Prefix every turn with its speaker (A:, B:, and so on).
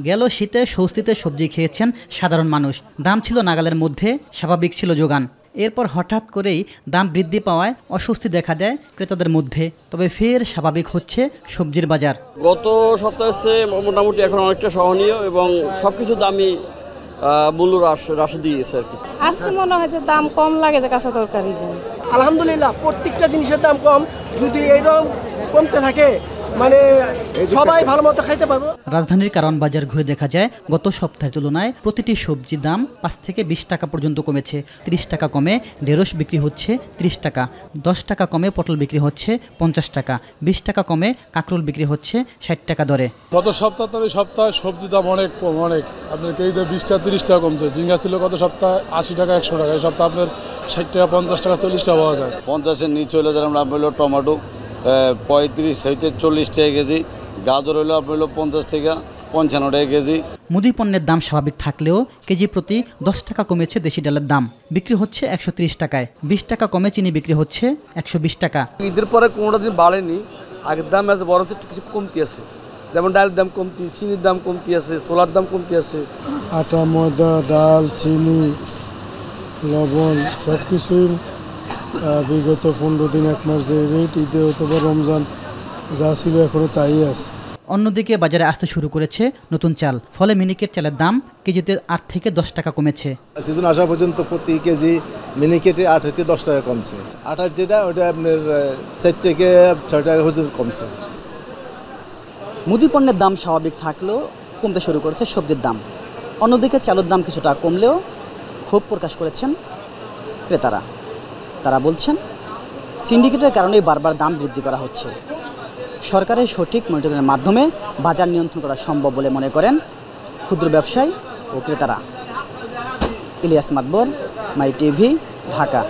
A: গেল শীতে স্বস্তিতে সবজি খেয়েছেন সাধারণ মানুষ। দাম ছিল নাগালের মধ্যে, স্বাভাবিক ছিল যোগান। এরপর হঠাৎ করেই দাম বৃদ্ধি পাওয়ায় অস্বস্তি দেখা দেয় ক্রেতাদের মধ্যে। তবে ফের স্বাভাবিক হচ্ছে সবজির বাজার।
B: গত সপ্তাহে মোটামুটি এখন অনেকটা সহনীয় এবং সবকিছু দামই মূল্য হ্রাস দিয়েছে আর কি।
C: আজকে মনে হয় যে দাম কম লাগে যে কাঁচা তরকারি।
D: আলহামদুলিল্লাহ প্রত্যেকটা জিনিসের দাম কম, যদি এইরকম কমতে থাকে মানে সবাই ভালো মতো খাইতে পারবো।
A: রাজধানীর কারওয়ান বাজার ঘুরে দেখা যায় গত সপ্তাহের তুলনায় প্রতিটি সবজির দাম ৫ থেকে ২০ টাকা পর্যন্ত কমেছে। ৩০ টাকা কমে ঢেঁড়স বিক্রি হচ্ছে ৩০ টাকা, ১০ টাকা কমে পটল বিক্রি হচ্ছে ৫০ টাকা, ২০ টাকা কমে কাঁকরোল বিক্রি হচ্ছে ৬০ টাকা দরে।
E: গত সপ্তাহ থেকে সপ্তাহে সবজির দাম অনেক কম, অনেক আপনার কেজিতে ২০ টাকা ৩০ টাকা কমছে। ঝিঙ্গা ছিল গত সপ্তাহে ৮০ টাকা ১০০ টাকা, এই সপ্তাহে আপনার ৬০ টাকা ৫০ টাকা ৪০ টাকা পাওয়া যায়।
F: ৫০-এর নিচে হলে যেমন আপনার হলো টমেটো ৩৫ হইতে ৪০ টাকা কেজি, গাজর হলো আপনার হলো ৫০ থেকে ৫৫ টাকা কেজি।
A: মুদি পণ্যের দাম স্বাভাবিক থাকলেও কেজি প্রতি ১০ টাকা কমেছে দেশি ডালের দাম, বিক্রি হচ্ছে ১৩০ টাকায়। ২০ টাকা কমে চিনি বিক্রি হচ্ছে ১২০ টাকা।
G: ঈদের পরে কোনোটা দিন বাড়েনি, আগের দাম আছে, বরং কিছু কমতি আছে। যেমন ডালের দাম কমতি, চিনির দাম কমতি আছে, ছোলার দাম কমতি আছে।
E: আটা, ময়দা, ডাল, চিনি, লবণ সব কিছুই বিগত ১৫ দিন ১ মাস যে রেট, ঈদে অথবা রমজান যা ছিল এখনো তাই আছে।
A: অন্যদিকে বাজারে আসতে শুরু করেছে নতুন চাল, ফলে মিনিকেট চালের দাম কেজিতে ৮ থেকে ১০ টাকা কমেছে।
H: সিজন আসা পর্যন্ত প্রতি কেজি মিনিকেটে ৮ থেকে ১০ টাকা কমছে। আটার যেটা ওটা আপনার ৪ থেকে ৬ টাকা পর্যন্ত কমছে।
A: মুদি পণ্যের দাম স্বাভাবিক থাকলেও কমতে শুরু করেছে সবজির দাম। অন্যদিকে চালের দাম কিছুটা কমলেও ক্ষোভ প্রকাশ করেছেন ক্রেতারা। তারা বলছেন সিন্ডিকেটের কারণেই বারবার দাম বৃদ্ধি করা হচ্ছে। সরকারের সঠিক মনিটরিংয়ের মাধ্যমে বাজার নিয়ন্ত্রণ করা সম্ভব বলে মনে করেন ক্ষুদ্র ব্যবসায়ী ও ক্রেতারা। ইলিয়াস মাতবর, মাই টিভি, ঢাকা।